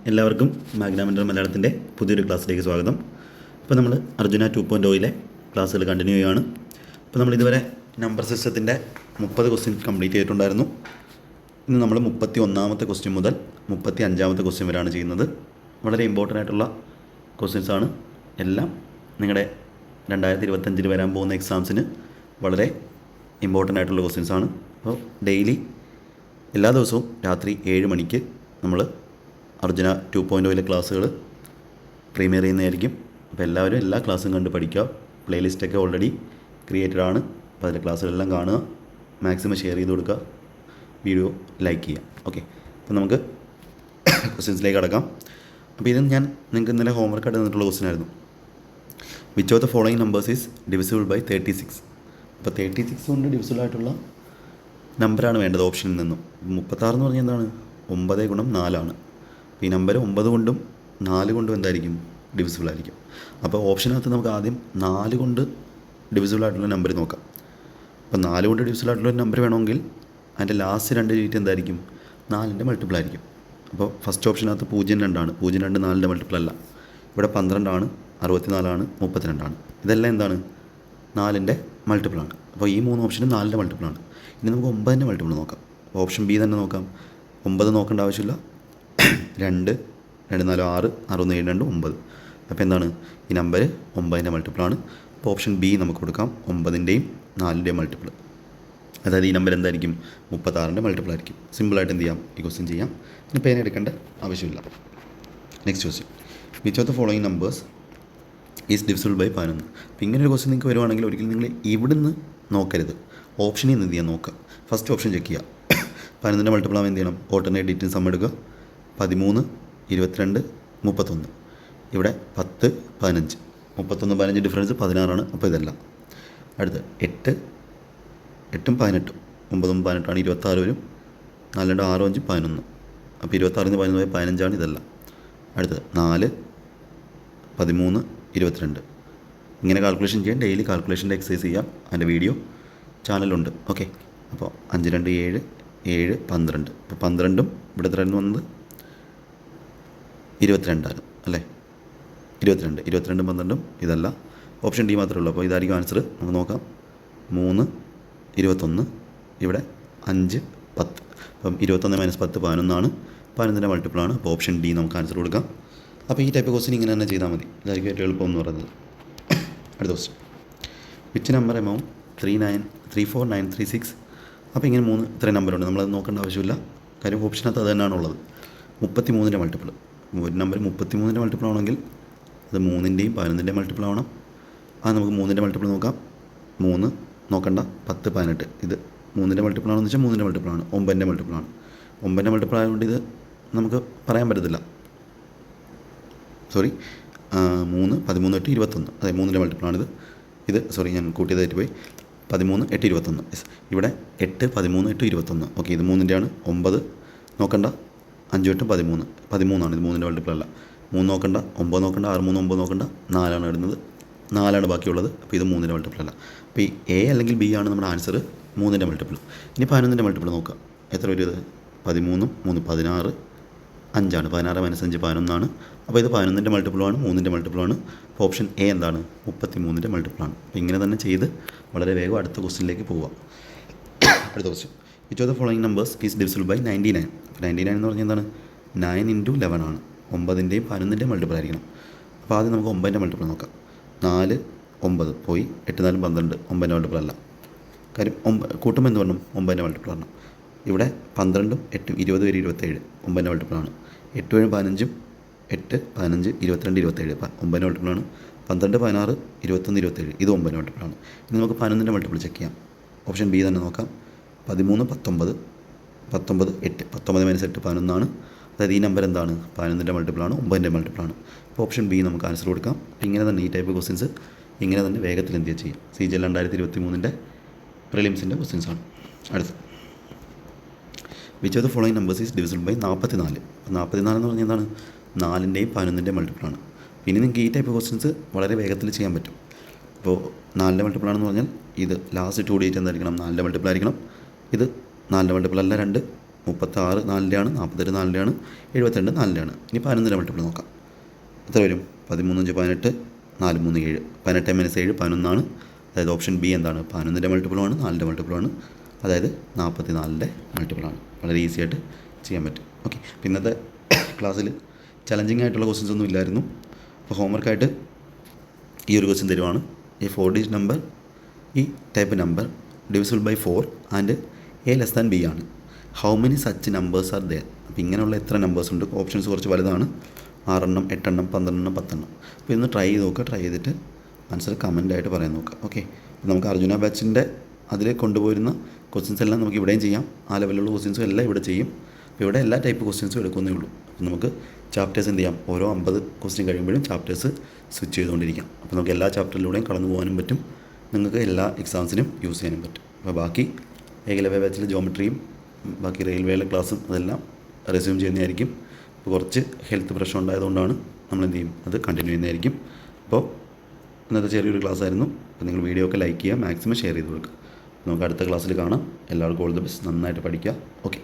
എല്ലാവർക്കും മാഗ്നാമെൻ്റർ മലയാളത്തിൻ്റെ പുതിയൊരു ക്ലാസ്സിലേക്ക് സ്വാഗതം. ഇപ്പോൾ നമ്മൾ അർജുന 2.0 ക്ലാസ്സുകൾ കണ്ടിന്യൂ ചെയ്യുകയാണ്. ഇപ്പോൾ നമ്മളിതുവരെ നമ്പർ സിസ്റ്റത്തിൻ്റെ 30 ക്വസ്റ്റ്യൻ കംപ്ലീറ്റ് ചെയ്തിട്ടുണ്ടായിരുന്നു. ഇന്ന് നമ്മൾ 31ാമത്തെ ക്വസ്റ്റ്യൻ മുതൽ 35ാമത്തെ ക്വസ്റ്റ്യൻ വരെയാണ് ചെയ്യുന്നത്. വളരെ ഇമ്പോർട്ടൻ്റ് ആയിട്ടുള്ള ക്വസ്റ്റ്യൻസാണ്. എല്ലാം നിങ്ങളുടെ 2025 വരാൻ പോകുന്ന എക്സാംസിന് വളരെ ഇമ്പോർട്ടൻ്റ് ആയിട്ടുള്ള ക്വസ്റ്റ്യൻസാണ്. അപ്പോൾ ഡെയിലി എല്ലാ ദിവസവും രാത്രി 7 മണിക്ക് നമ്മൾ അർജുന 2.0 ക്ലാസ്സുകൾ പ്രീമിയർ ചെയ്യുന്നതായിരിക്കും. അപ്പോൾ എല്ലാവരും എല്ലാ ക്ലാസ്സും കണ്ട് പഠിക്കുക. പ്ലേലിസ്റ്റൊക്കെ ഓൾറെഡി ക്രിയേറ്റഡ് ആണ്. അപ്പോൾ അതിലെ ക്ലാസ്സുകളെല്ലാം കാണുക, മാക്സിമം ഷെയർ ചെയ്ത് കൊടുക്കുക, വീഡിയോ ലൈക്ക് ചെയ്യുക. ഓക്കെ, അപ്പോൾ നമുക്ക് ക്വസ്റ്റ്യൻസിലേക്ക് കടക്കാം. അപ്പോൾ ഇത് ഞാൻ നിങ്ങൾക്ക് ഇന്നലെ ഹോംവർക്ക് ആയിട്ട് തന്നിട്ടുള്ള ക്വസ്റ്റ്യൻ ആയിരുന്നു. Which of the following numbers is divisible by 36? അപ്പോൾ 36 കൊണ്ട് ഡിവിസിബിൾ ആയിട്ടുള്ള നമ്പറാണ് വേണ്ടത് ഓപ്ഷനിൽ നിന്നും. 36 എന്ന് പറഞ്ഞാൽ എന്താണ്? 9 ഗുണം 4 ആണ്. ഈ നമ്പർ 9 കൊണ്ടും 4 കൊണ്ടും എന്തായിരിക്കും? ഡിവിസിബിൾ ആയിരിക്കും. അപ്പോൾ ഓപ്ഷനകത്ത് നമുക്ക് ആദ്യം 4 കൊണ്ട് ഡിവിസിബിൾ ആയിട്ടുള്ള നമ്പർ നോക്കാം. അപ്പോൾ 4 കൊണ്ട് ഡിവിസിബിൾ ആയിട്ടുള്ള ഒരു നമ്പർ വേണമെങ്കിൽ അതിൻ്റെ ലാസ്റ്റ് 2 ഡിജിറ്റ് എന്തായിരിക്കും? 4ൻ്റെ മൾട്ടിപ്പിൾ ആയിരിക്കും. അപ്പോൾ ഫസ്റ്റ് ഓപ്ഷനകത്ത് 02 ആണ്. 02 4ൻ്റെ മൾട്ടിപ്പിൾ അല്ല. ഇവിടെ 12 ആണ്, 64 ആണ്, 32 ആണ്. ഇതെല്ലാം എന്താണ്? 4ൻ്റെ മൾട്ടിപ്പിളാണ്. അപ്പോൾ ഈ 3 ഓപ്ഷനും 4ൻ്റെ മൾട്ടിപ്പിളാണ്. ഇനി നമുക്ക് 9ൻ്റെ മൾട്ടിപ്പിൾ നോക്കാം. ഓപ്ഷൻ ബി തന്നെ നോക്കാം. 9 നോക്കേണ്ട ആവശ്യമില്ല. 2 2 4 6 6 7 2 9. അപ്പോൾ എന്താണ്? ഈ നമ്പർ 9ൻ്റെ മൾട്ടിപ്പിളാണ്. അപ്പോൾ ഓപ്ഷൻ ബി നമുക്ക് കൊടുക്കാം. 9ൻ്റെയും 4ൻ്റെയും മൾട്ടിപ്പിൾ. അതായത് ഈ നമ്പർ എന്തായിരിക്കും? 36ൻ്റെ മൾട്ടിപ്പിൾ ആയിരിക്കും. സിമ്പിളായിട്ട് എന്ത് ചെയ്യാം? ഈ ക്വസ്റ്റ്യൻ ചെയ്യാം. ഇനി പേന എടുക്കേണ്ട ആവശ്യമില്ല. Next question, which of the following numbers is divisible by 11? അപ്പോൾ ഇങ്ങനൊരു ക്വസ്റ്റ്യൻ നിങ്ങൾക്ക് വരുവാണെങ്കിൽ ഒരിക്കലും നിങ്ങൾ ഇവിടുന്ന് നോക്കരുത്, ഓപ്ഷനിൽ നിന്ന് എന്ത് ചെയ്യാൻ നോക്കുക. ഫസ്റ്റ് ഓപ്ഷൻ ചെക്ക് ചെയ്യുക. 11ൻ്റെ മൾട്ടിപ്പിൾ ആവുമ്പോൾ എന്ത് ചെയ്യണം? ഓൾട്ടർനേറ്റ് ഡിജിറ്റ് സം എടുക്കുക. 13 22 31. ഇവിടെ 10 15. 31 15 ഡിഫറൻസ് 16 ആണ്. അപ്പോൾ ഇതല്ല. അടുത്ത് 8 8ഉം 18ഉം 9ഉം 18ആണ്. 26 വരും. 4 2 6 5 11. അപ്പോൾ 26 15 15 ആണ്. ഇതല്ല. അടുത്ത് 4 13 22. ഇങ്ങനെ കാൽക്കുലേഷൻ ചെയ്യാൻ ഡെയിലി കാൽക്കുലേഷൻ്റെ എക്സസൈസ് ചെയ്യാം. അതിൻ്റെ വീഡിയോ ചാനലുണ്ട്. ഓക്കെ, അപ്പോൾ 5 2 7 7 12. അപ്പോൾ 12ഉം ഇവിടെ എത്രയായിരുന്നു വന്നത്? 22 ആയിരുന്നു അല്ലേ? 22 22ഉം 12ഉം ഇതല്ല. ഓപ്ഷൻ ഡി മാത്രമേ ഉള്ളൂ. അപ്പോൾ ഇതായിരിക്കും ആൻസർ. നമുക്ക് നോക്കാം. 3 21. ഇവിടെ 5 10. അപ്പം 21 - 10 11 11ൻ്റെ മൾട്ടിപ്പിളാണ്. അപ്പോൾ ഓപ്ഷൻ ഡി നമുക്ക് ആൻസർ കൊടുക്കാം. അപ്പോൾ ഈ ടൈപ്പ് ക്വസ്റ്റ്യൻ ഇങ്ങനെ തന്നെ ചെയ്താൽ മതി. ഇതായിരിക്കും ഏറ്റവും എളുപ്പം എന്ന് പറയുന്നത്. അടുത്ത ക്വസ്റ്റ്യൻ, വിച്ച് നമ്പർ എമൗണ്ട് 34936? അപ്പോൾ ഇങ്ങനെ ഇത്രയും നമ്പറുണ്ട്. നമ്മളത് നോക്കേണ്ട ആവശ്യമില്ല. കാര്യം ഓപ്ഷനകത്ത് അത് തന്നെയാണ് ഉള്ളത്. 33ൻ്റെ മൾട്ടിപ്പിൾ. ഒരു നമ്പർ 33ൻ്റെ മൾട്ടിപ്പിൾ ആണെങ്കിൽ അത് 3ൻ്റെയും 11ൻ്റെയും മൾട്ടിപ്പിൾ ആവണം. അത് നമുക്ക് 3ൻ്റെ മൾട്ടിപ്പിൾ നോക്കാം. 3 നോക്കണ്ട. 10 18. ഇത് 3ൻ്റെ മൾട്ടിപ്പിൾ ആണെന്ന് വെച്ചാൽ 3ൻ്റെ മൾട്ടിപ്പിളാണ്. 9ൻ്റെ മൾട്ടിപ്പിളാണ്. 9ൻ്റെ മൾട്ടിപ്പിൾ ആയതുകൊണ്ട് ഇത് നമുക്ക് പറയാൻ പറ്റത്തില്ല. സോറി, 3 13 8 21. അതെ, 3ൻ്റെ മൾട്ടിപ്പിളാണിത്. ഇത് സോറി, ഞാൻ കൂട്ടിയതായിട്ട് പോയി. 13 8 21. യെസ്, ഇവിടെ 8 13 8 21. ഓക്കെ, ഇത് 3ൻ്റെയാണ്. 9 നോക്കണ്ട. 5 8 13. 13 ആണ്. ഇത് 3ൻ്റെ മൾട്ടിപ്പിൾ അല്ല. 3 നോക്കണ്ട. 9 നോക്കണ്ട. 6 3 9 നോക്കണ്ട. 4 ഇടുന്നത്. 4 ബാക്കിയുള്ളത്. അപ്പോൾ ഇത് 3ൻ്റെ മൾട്ടിപ്പിൾ അല്ല. അപ്പോൾ ഈ എ അല്ലെങ്കിൽ ബി ആണ് നമ്മുടെ ആൻസർ. 3ൻ്റെ മൾട്ടിപ്പിൾ. ഇനി 11ൻ്റെ മൾട്ടിപ്പിൾ നോക്കുക. എത്ര വരും ഇത്? 13 3 16 5ആണ്. 16 - 5 11. അപ്പോൾ ഇത് 11ൻ്റെ മൾട്ടിപ്പിളാണ്. 3ൻ്റെ മൾട്ടിപ്പിളാണ്. അപ്പോൾ ഓപ്ഷൻ എ എന്താണ്? 33ൻ്റെ മൾട്ടിപ്പിളാണ്. അപ്പോൾ ഇങ്ങനെ തന്നെ ചെയ്ത് വളരെ വേഗം അടുത്ത ക്വസ്റ്റ്യനിലേക്ക് പോവുക. അടുത്ത question, which of the following numbers is divisible by 99? 99 എന്ന് പറഞ്ഞാൽ എന്താണ്? 9 × 11 ആണ്. 9ൻ്റെയും 11ൻ്റെയും മൾട്ടിപ്പിൾ ആയിരിക്കണം. അപ്പോൾ ആദ്യം നമുക്ക് 9ൻ്റെ മൾട്ടിപ്പിൾ നോക്കാം. 4 9 പോയി. 8 4 12. 9ൻ്റെ മൾട്ടിപ്പിൾ അല്ല. കാര്യം കൂട്ടുമ്പോൾ എന്ത് പറഞ്ഞു? 9ൻ്റെ മൾട്ടിപ്പിൾ ആണ്. ഇവിടെ 12ഉം 8ഉം 20 വരെ 27. 9ൻ്റെ മൾട്ടിപ്പിളാണ്. 8 7 15ഉം 8 15 22 27. 9ൻ്റെ മൾട്ടിപ്പിളാണ്. 12 16 21 27. ഇത് 9ൻ്റെ മൾട്ടിപ്പിളാണ്. ഇനി നമുക്ക് 11ൻ്റെ മൾട്ടിപ്പിൾ ചെക്ക് ചെയ്യാം. ഓപ്ഷൻ ബി തന്നെ നോക്കാം. 13 19 19 8. 19 - 8 11. അതായത് ഈ നമ്പർ എന്താണ്? 11ൻ്റെ മൾട്ടിപ്പിളാണ്. 9ൻ്റെ മൾട്ടിപ്പിളാണ്. അപ്പോൾ ഓപ്ഷൻ ബി നമുക്ക് ആൻസർ കൊടുക്കാം. ഇങ്ങനെ തന്നെ ഈ ടൈപ്പ് ക്വസ്റ്റ്യൻസ് ഇങ്ങനെ തന്നെ വേഗത്തിൽ എന്ത് ചെയ്യാം? CGL 2023 പ്രിലിംസിൻ്റെ ക്വസ്റ്റ്യൻസാണ്. അടുത്ത്, which of the following numbers is divisible by 44? 44 എന്ന് പറഞ്ഞാൽ എന്താണ്? 4ൻ്റെയും 11ൻ്റെയും മൾട്ടിപ്പിളാണ്. പിന്നെ നിങ്ങൾക്ക് ഈ ടൈപ്പ് ക്വസ്റ്റ്യൻസ് വളരെ വേഗത്തിൽ ചെയ്യാൻ പറ്റും. ഇപ്പോൾ 4ൻ്റെ മൾട്ടിപ്പിൾ ആണെന്ന് പറഞ്ഞാൽ ഇത് ലാസ്റ്റ് 2 ഡിജിറ്റ് എന്തായിരിക്കണം? 4ൻ്റെ മൾട്ടിപ്പിൾ ആയിരിക്കണം. ഇത് 4ൻ്റെ മൾട്ടിപ്പിൾ അല്ല 2. 36 4-ൻ്റെയാണ്, 48 4-ൻ്റെയാണ്, 72 4-ൻ്റെയാണ്. ഇനി 11ൻ്റെ മൾട്ടിപ്പിൾ നോക്കാം. എത്ര വരും? 13 5 18, 4 3 7, 18 - 7 11 അതായത് ഓപ്ഷൻ ബി എന്താണ്? 11ൻ്റെ മൾട്ടിപ്പിളുമാണ്, 4ൻ്റെ മൾട്ടിപ്പിളുമാണ്, അതായത് 44ൻ്റെ മൾട്ടിപ്പിളാണ്. വളരെ ഈസി ആയിട്ട് ചെയ്യാൻ പറ്റും. ഓക്കെ, അപ്പോൾ ഇന്നത്തെ ക്ലാസ്സിൽ ചലഞ്ചിങ് ആയിട്ടുള്ള ക്വസ്റ്റ്യൻസ് ഒന്നും ഇല്ലായിരുന്നു. അപ്പോൾ ഹോംവർക്കായിട്ട് ഈ ഒരു ക്വസ്റ്റ്യൻ തരുവാണ്. ഈ 4 ഡിജിറ്റ് നമ്പർ, ഈ type number divisible by 4 and A less than B ആണ്. How many such numbers are there? അപ്പോൾ ഇങ്ങനെയുള്ള എത്ര നമ്പേഴ്സ് ഉണ്ട്? ഓപ്ഷൻസ് കുറച്ച് വലുതാണ്. 6 എണ്ണം, 8 എണ്ണം, 12 എണ്ണം, 10 എണ്ണം. അപ്പോൾ ഇന്ന് ട്രൈ ചെയ്ത് നോക്കുക. ട്രൈ ചെയ്തിട്ട് ആൻസർ കമൻ്റായിട്ട് പറയാൻ നോക്കുക. ഓക്കെ, അപ്പോൾ നമുക്ക് അർജുന ബാച്ചിൻ്റെ അതിൽ കൊണ്ടുപോയിരുന്ന ക്വസ്റ്റ്യൻസ് എല്ലാം നമുക്ക് ഇവിടെയും ചെയ്യാം. ആ ലെവലിലുള്ള ക്വസ്റ്റ്യൻസും എല്ലാം ഇവിടെ ചെയ്യും. അപ്പോൾ ഇവിടെ എല്ലാ ടൈപ്പ് ക്വസ്റ്റ്യൻസും എടുക്കുന്നേ ഉള്ളൂ. അപ്പോൾ നമുക്ക് ചാപ്റ്റേഴ്സ് എന്ത് ചെയ്യാം? ഓരോ 50 ക്വസ്റ്റ്യൻ കഴിയുമ്പോഴും ചാപ്റ്റേഴ്സ് സ്വിച്ച് ചെയ്തുകൊണ്ടിരിക്കാം. അപ്പോൾ നമുക്ക് എല്ലാ ചാപ്റ്ററിലൂടെയും കടന്നു പോകാനും പറ്റും. നിങ്ങൾക്ക് എല്ലാ എക്സാംസിനും യൂസ് ചെയ്യാനും പറ്റും. അപ്പോൾ ബാക്കി ഏകലവ്യ ബാച്ചിലെ ജോമെട്രിയും ബാക്കി റെയിൽവേയിലെ ക്ലാസ്സും അതെല്ലാം റെസ്യൂം ചെയ്യുന്നതായിരിക്കും. ഇപ്പോൾ കുറച്ച് ഹെൽത്ത് പ്രശ്നം ഉണ്ടായതുകൊണ്ടാണ് നമ്മൾ എന്ത് ചെയ്യും, അത് കണ്ടിന്യൂ ചെയ്യുന്നതായിരിക്കും. അപ്പോൾ ഇന്നത്തെ ചെറിയൊരു ക്ലാസ് ആയിരുന്നു. അപ്പോൾ നിങ്ങൾ വീഡിയോ ഒക്കെ ലൈക്ക് ചെയ്യുക, മാക്സിമം ഷെയർ ചെയ്ത് കൊടുക്കുക. നമുക്ക് അടുത്ത ക്ലാസ്സിൽ കാണാം. എല്ലാവർക്കും ഓൾ ദി ബെസ്റ്റ്. നന്നായിട്ട് പഠിക്കുക. ഓക്കെ.